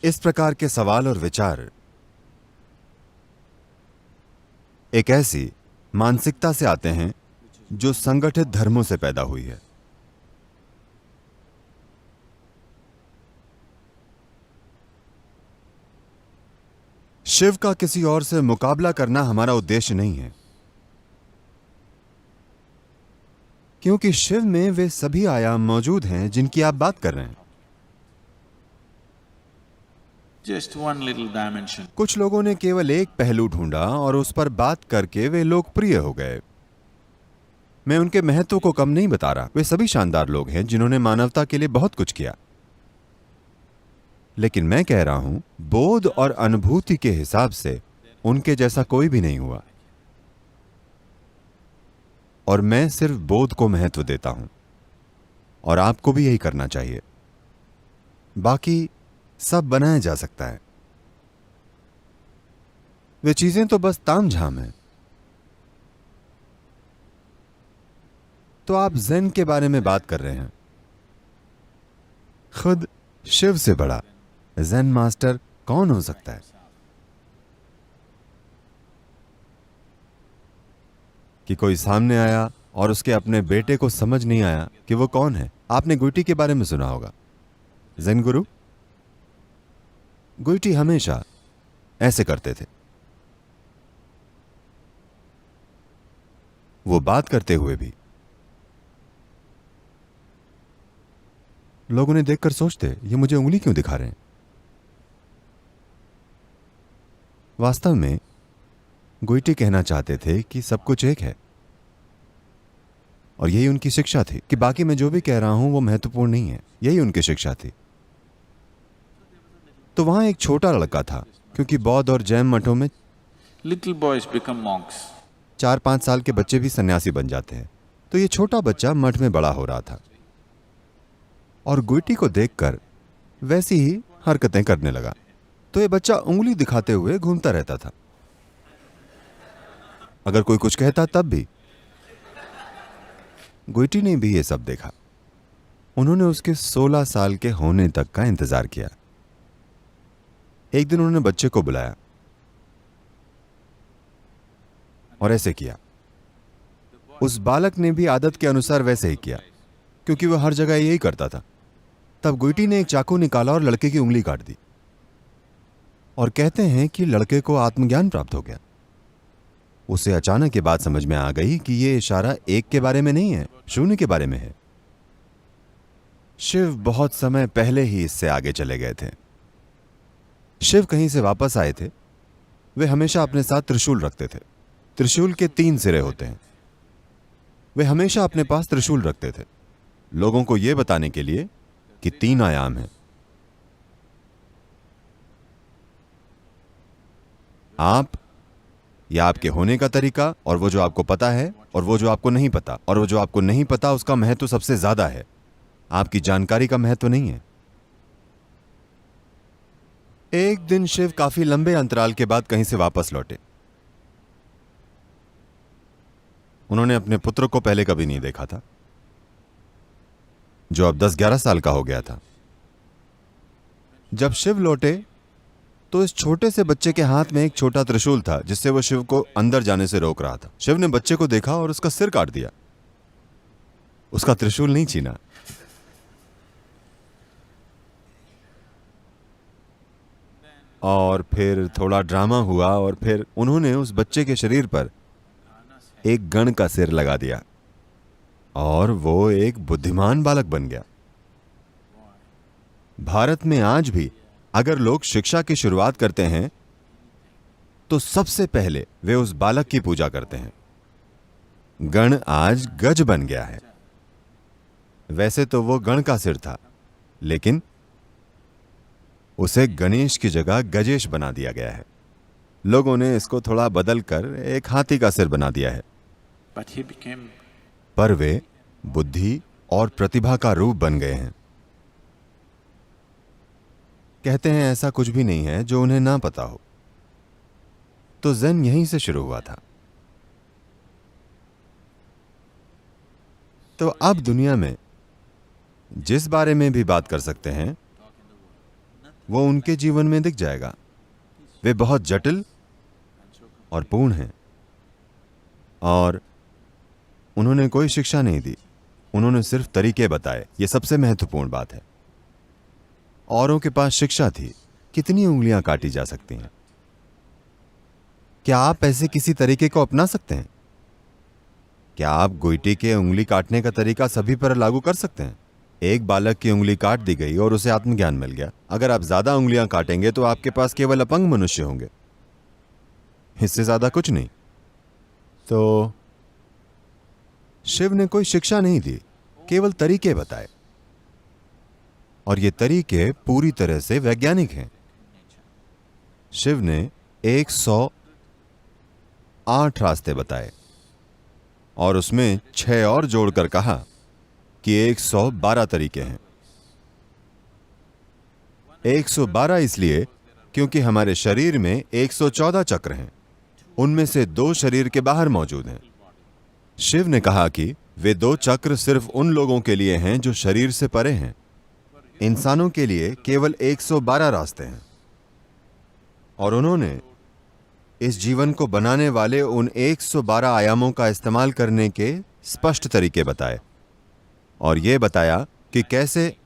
इस प्रकार के सवाल और विचार एक ऐसी मानसिकता से आते हैं जो संगठित धर्मों से पैदा हुई है। शिव का किसी और से मुकाबला करना हमारा उद्देश्य नहीं है, क्योंकि शिव में वे सभी आयाम मौजूद हैं जिनकी आप बात कर रहे हैं। Just one little dimension. कुछ लोगों ने केवल एक पहलू ढूंढा और उस पर बात करके वे लोकप्रिय हो गए। मैं उनके महत्व को कम नहीं बता रहा, वे सभी शानदार लोग हैं जिन्होंने मानवता के लिए बहुत कुछ किया। लेकिन मैं कह रहा हूं, बोध और अनुभूति के हिसाब से उनके जैसा कोई भी नहीं हुआ। और मैं सिर्फ बोध को महत्व देता हूं, और आपको भी यही करना चाहिए। बाकी सब बनाया जा सकता है। वे चीजें तो बस तामझाम हैं। तो आप ज़ेन के बारे में बात कर रहे हैं। खुद शिव से बड़ा ज़ेन मास्टर कौन हो सकता है? कि कोई सामने आया और उसके अपने बेटे को समझ नहीं आया कि वो कौन है। आपने गुइटी के बारे में सुना होगा, ज़ेन गुरु। गुइटी हमेशा ऐसे करते थे। वो बात करते हुए भी लोग उन्हें देखकर सोचते, ये मुझे उंगली क्यों दिखा रहे हैं? वास्तव में गुइटी कहना चाहते थे कि सब कुछ एक है, और यही उनकी शिक्षा थी कि बाकी मैं जो भी कह रहा हूं वो महत्वपूर्ण नहीं है। यही उनकी शिक्षा थी। तो वहां एक छोटा लड़का था, क्योंकि बौद्ध और जैन मठों में Little boys become monks. 4-5 साल के बच्चे भी सन्यासी बन जाते हैं। तो ये छोटा बच्चा मठ में बड़ा हो रहा था और गुइटी को देखकर वैसी ही हरकतें करने लगा। तो ये बच्चा उंगली दिखाते हुए घूमता रहता था। अगर कोई कुछ कहता तब भी। गुइटी ने भी ये सब देखा। उन्होंने उसके 16 साल के होने तक का इंतजार किया। एक दिन उन्होंने बच्चे को बुलाया और ऐसे किया। उस बालक ने भी आदत के अनुसार वैसे ही किया, क्योंकि वह हर जगह यही करता था। तब गुइटी ने एक चाकू निकाला और लड़के की उंगली काट दी। और कहते हैं कि लड़के को आत्मज्ञान प्राप्त हो गया। उसे अचानक ये बात समझ में आ गई कि यह इशारा एक के बारे में नहीं है, शून्य के बारे में है। शिव बहुत समय पहले ही इससे आगे चले गए थे। शिव कहीं से वापस आए थे। वे हमेशा अपने साथ त्रिशूल रखते थे। त्रिशूल के 3 सिरे होते हैं। वे हमेशा अपने पास त्रिशूल रखते थे, लोगों को यह बताने के लिए कि 3 आयाम हैं। आप, या आपके होने का तरीका, और वो जो आपको पता है, और वो जो आपको नहीं पता, और वो जो आपको नहीं पता उसका महत्व सबसे ज्यादा है। आपकी जानकारी का महत्व नहीं है। एक दिन शिव काफी लंबे अंतराल के बाद कहीं से वापस लौटे। उन्होंने अपने पुत्र को पहले कभी नहीं देखा था, जो अब 10-11 साल का हो गया था। जब शिव लौटे तो इस छोटे से बच्चे के हाथ में एक छोटा त्रिशूल था, जिससे वो शिव को अंदर जाने से रोक रहा था। शिव ने बच्चे को देखा और उसका सिर काट दिया। उसका त्रिशूल नहीं छीना। और फिर थोड़ा ड्रामा हुआ और फिर उन्होंने उस बच्चे के शरीर पर एक गण का सिर लगा दिया और वो एक बुद्धिमान बालक बन गया। भारत में आज भी अगर लोग शिक्षा की शुरुआत करते हैं तो सबसे पहले वे उस बालक की पूजा करते हैं। गण आज गज बन गया है। वैसे तो वो गण का सिर था, लेकिन उसे गणेश की जगह गजेश बना दिया गया है। लोगों ने इसको थोड़ा बदलकर एक हाथी का सिर बना दिया है। But he became पर वे बुद्धि और प्रतिभा का रूप बन गए हैं। कहते हैं ऐसा कुछ भी नहीं है जो उन्हें ना पता हो। तो ज़ेन यहीं से शुरू हुआ था। तो अब दुनिया में जिस बारे में भी बात कर सकते हैं, वो उनके जीवन में दिख जाएगा। वे बहुत जटिल और पूर्ण हैं, और उन्होंने कोई शिक्षा नहीं दी, उन्होंने सिर्फ तरीके बताए। ये सबसे महत्वपूर्ण बात है। औरों के पास शिक्षा थी, कितनी उंगलियां काटी जा सकती हैं। क्या आप ऐसे किसी तरीके को अपना सकते हैं? क्या आप गोइटी के उंगली काटने का तरीका सभी पर लागू कर सकते हैं? एक बालक की उंगली काट दी गई और उसे आत्मज्ञान मिल गया। अगर आप ज्यादा उंगलियां काटेंगे तो आपके पास केवल अपंग मनुष्य होंगे, इससे ज्यादा कुछ नहीं। तो शिव ने कोई शिक्षा नहीं दी, केवल तरीके बताए, और ये तरीके पूरी तरह से वैज्ञानिक हैं। शिव ने 108 रास्ते बताए और उसमें 6 और जोड़कर कहा कि 112 तरीके हैं। 112 इसलिए क्योंकि हमारे शरीर में 114 चक्र हैं, उनमें से 2 शरीर के बाहर मौजूद हैं। शिव ने कहा कि वे 2 चक्र सिर्फ उन लोगों के लिए हैं जो शरीर से परे हैं। इंसानों के लिए केवल 112 रास्ते हैं, और उन्होंने इस जीवन को बनाने वाले उन 112 आयामों का इस्तेमाल करने के स्पष्ट तरीके बताए, और यह बताया कि कैसे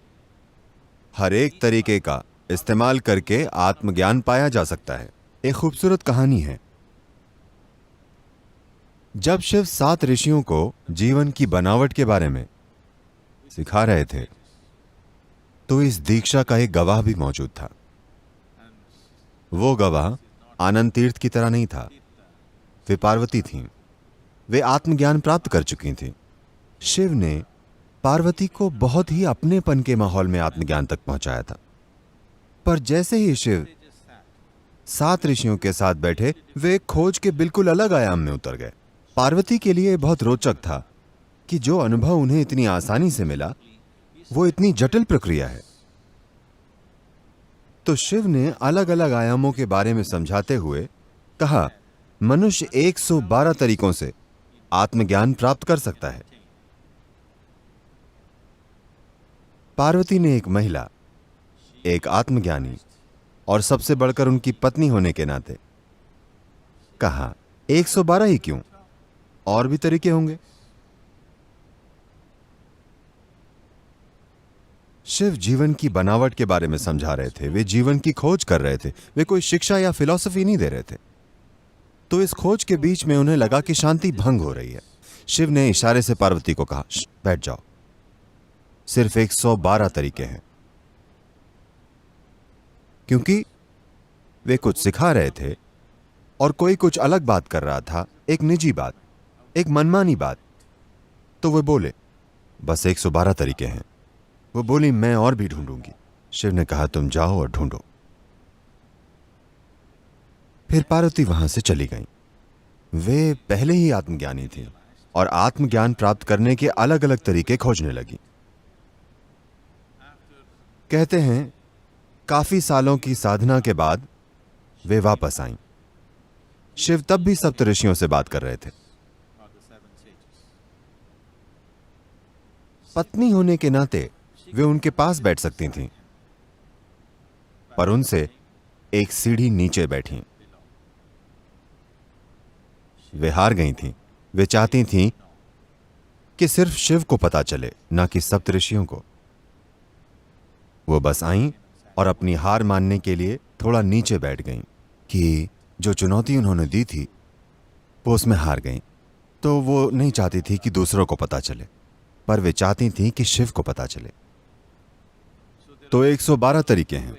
हर एक तरीके का इस्तेमाल करके आत्मज्ञान पाया जा सकता है। एक खूबसूरत कहानी है। जब शिव 7 ऋषियों को जीवन की बनावट के बारे में सिखा रहे थे, तो इस दीक्षा का एक गवाह भी मौजूद था। वो गवाह आनंद तीर्थ की तरह नहीं था। वे पार्वती थीं। वे आत्मज्ञान प्राप्त कर चुकी थीं। शिव ने पार्वती को बहुत ही अपनेपन के माहौल में आत्मज्ञान तक पहुंचाया था। पर जैसे ही शिव 7 ऋषियों के साथ बैठे, वे खोज के बिल्कुल अलग आयाम में उतर गए। पार्वती के लिए बहुत रोचक था कि जो अनुभव उन्हें इतनी आसानी से मिला, वो इतनी जटिल प्रक्रिया है। तो शिव ने अलग अलग आयामों के बारे में समझाते हुए कहा, मनुष्य 112 तरीकों से आत्मज्ञान प्राप्त कर सकता है। पार्वती ने एक महिला, एक आत्मज्ञानी और सबसे बढ़कर उनकी पत्नी होने के नाते कहा, 112 ही क्यों, और भी तरीके होंगे। शिव जीवन की बनावट के बारे में समझा रहे थे। वे जीवन की खोज कर रहे थे। वे कोई शिक्षा या फिलॉसफी नहीं दे रहे थे। तो इस खोज के बीच में उन्हें लगा कि शांति भंग हो रही है। शिव ने इशारे से पार्वती को कहा, बैठ जाओ, सिर्फ 112 तरीके हैं। क्योंकि वे कुछ सिखा रहे थे और कोई कुछ अलग बात कर रहा था, एक निजी बात, एक मनमानी बात। तो वे बोले, बस 112 तरीके हैं। वो बोली, मैं और भी ढूंढूंगी। शिव ने कहा, तुम जाओ और ढूंढो। फिर पार्वती वहां से चली गई। वे पहले ही आत्मज्ञानी थी और आत्मज्ञान प्राप्त करने के अलग अलग तरीके खोजने लगी। कहते हैं, काफी सालों की साधना के बाद वे वापस आईं। शिव तब भी सप्तऋषियों से बात कर रहे थे। पत्नी होने के नाते वे उनके पास बैठ सकती थीं, पर उनसे एक सीढ़ी नीचे बैठीं। वे हार गई थीं। वे चाहती थीं कि सिर्फ शिव को पता चले, ना कि सप्तऋषियों को। वो बस आईं और अपनी हार मानने के लिए थोड़ा नीचे बैठ गईं कि जो चुनौती उन्होंने दी थी वो उसमें हार गईं। तो वो नहीं चाहती थी कि दूसरों को पता चले, पर वे चाहती थीं कि शिव को पता चले। तो 112 तरीके हैं।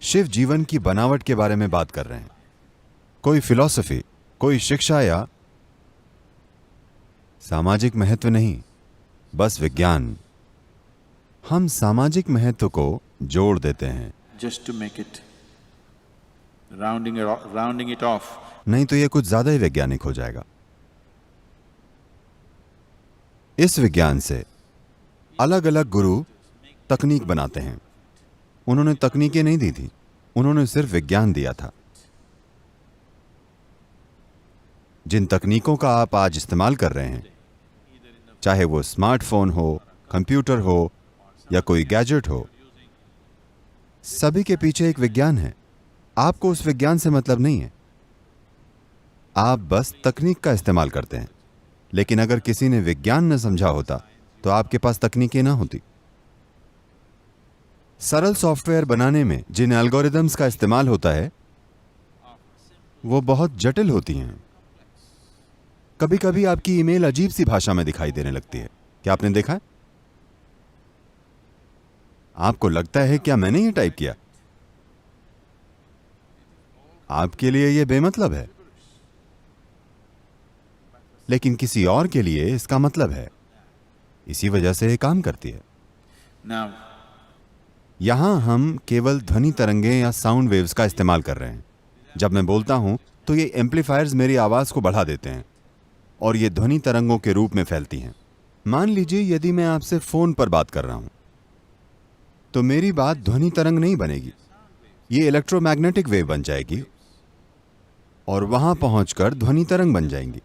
शिव जीवन की बनावट के बारे में बात कर रहे हैं। कोई फिलॉसफी, कोई शिक्षा या सामाजिक महत्व नहीं, बस विज्ञान। हम सामाजिक महत्व को जोड़ देते हैं, just to make it, rounding it off. नहीं तो यह कुछ ज्यादा ही वैज्ञानिक हो जाएगा। इस विज्ञान से अलग अलग गुरु तकनीक बनाते हैं। उन्होंने तकनीकें नहीं दी थी, उन्होंने सिर्फ विज्ञान दिया था। जिन तकनीकों का आप आज इस्तेमाल कर रहे हैं, चाहे वो स्मार्टफोन हो, कंप्यूटर हो या कोई गैजेट हो, सभी के पीछे एक विज्ञान है। आपको उस विज्ञान से मतलब नहीं है, आप बस तकनीक का इस्तेमाल करते हैं। लेकिन अगर किसी ने विज्ञान न समझा होता तो आपके पास तकनीकें ना होती। सरल सॉफ्टवेयर बनाने में जिन एल्गोरिदम्स का इस्तेमाल होता है वो बहुत जटिल होती हैं। कभी कभी आपकी ईमेल अजीब सी भाषा में दिखाई देने लगती है। क्या आपने देखा है? आपको लगता है क्या मैंने ये टाइप किया? आपके लिए ये बेमतलब है, लेकिन किसी और के लिए इसका मतलब है। इसी वजह से ये काम करती है। Now, यहां हम केवल ध्वनि तरंगें या साउंड वेव्स का इस्तेमाल कर रहे हैं। जब मैं बोलता हूं तो ये एम्पलीफायर्स मेरी आवाज को बढ़ा देते हैं और ये ध्वनि तरंगों के रूप में फैलती हैं। मान लीजिए यदि मैं आपसे फोन पर बात कर रहा हूं तो मेरी बात ध्वनि तरंग नहीं बनेगी, ये इलेक्ट्रोमैग्नेटिक वेव बन जाएगी और वहां पहुंचकर ध्वनि तरंग बन जाएंगी।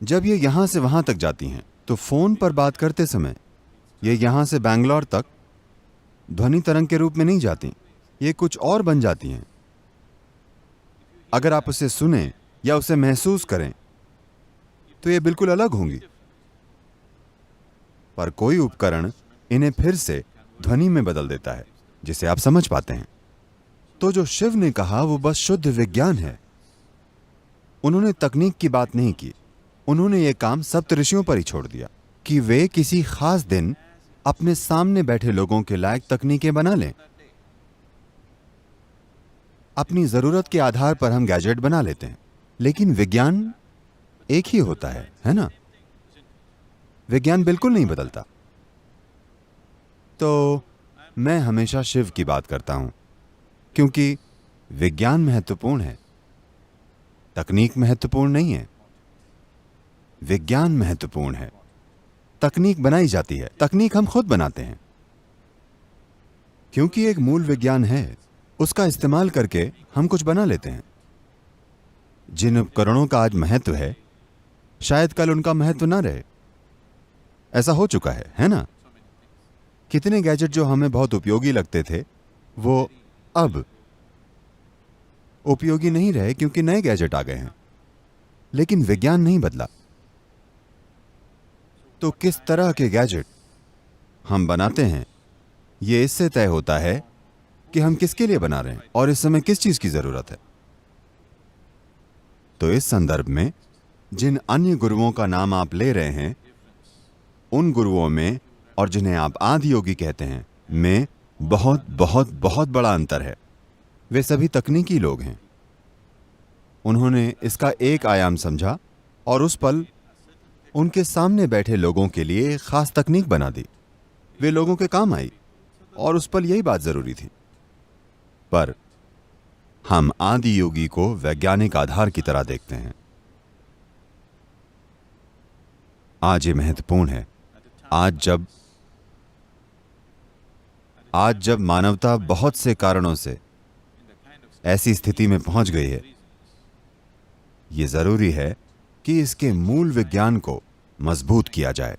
जब ये यहां से वहां तक जाती हैं तो फोन पर बात करते समय ये यहां से बैंगलोर तक ध्वनि तरंग के रूप में नहीं जाती, ये कुछ और बन जाती हैं। अगर आप उसे सुने या उसे महसूस करें तो ये बिल्कुल अलग होंगी, पर कोई उपकरण इन्हें फिर से ध्वनि में बदल देता है जिसे आप समझ पाते हैं। तो जो शिव ने कहा वो बस शुद्ध विज्ञान है। उन्होंने तकनीक की बात नहीं की, उन्होंने ये काम सप्तऋषियों पर ही छोड़ दिया कि वे किसी खास दिन अपने सामने बैठे लोगों के लायक तकनीकें बना लें। अपनी जरूरत के आधार पर हम गैजेट बना लेते हैं, लेकिन विज्ञान एक ही होता है ना? विज्ञान बिल्कुल नहीं बदलता। तो मैं हमेशा शिव की बात करता हूं क्योंकि विज्ञान महत्वपूर्ण है, तकनीक महत्वपूर्ण नहीं है। विज्ञान महत्वपूर्ण है। तकनीक बनाई जाती है, तकनीक हम खुद बनाते हैं क्योंकि एक मूल विज्ञान है, उसका इस्तेमाल करके हम कुछ बना लेते हैं। जिन उपकरणों का आज महत्व है शायद कल उनका महत्व ना रहे। ऐसा हो चुका है ना? कितने गैजेट जो हमें बहुत उपयोगी लगते थे वो अब उपयोगी नहीं रहे क्योंकि नए गैजेट आ गए हैं, लेकिन विज्ञान नहीं बदला। तो किस तरह के गैजेट हम बनाते हैं ये इससे तय होता है कि हम किसके लिए बना रहे हैं और इस समय किस चीज की जरूरत है। तो इस संदर्भ में जिन अन्य गुरुओं का नाम आप ले रहे हैं उन गुरुओं में और जिन्हें आप आदि योगी कहते हैं में बहुत बहुत बहुत बड़ा अंतर है। वे सभी तकनीकी लोग हैं। उन्होंने इसका एक आयाम समझा और उस पल उनके सामने बैठे लोगों के लिए एक खास तकनीक बना दी। वे लोगों के काम आई और उस पल यही बात जरूरी थी। पर हम आदि योगी को वैज्ञानिक आधार की तरह देखते हैं। आज ये महत्वपूर्ण है। आज जब मानवता बहुत से कारणों से ऐसी स्थिति में पहुंच गई है, ये जरूरी है कि इसके मूल विज्ञान को मजबूत किया जाए।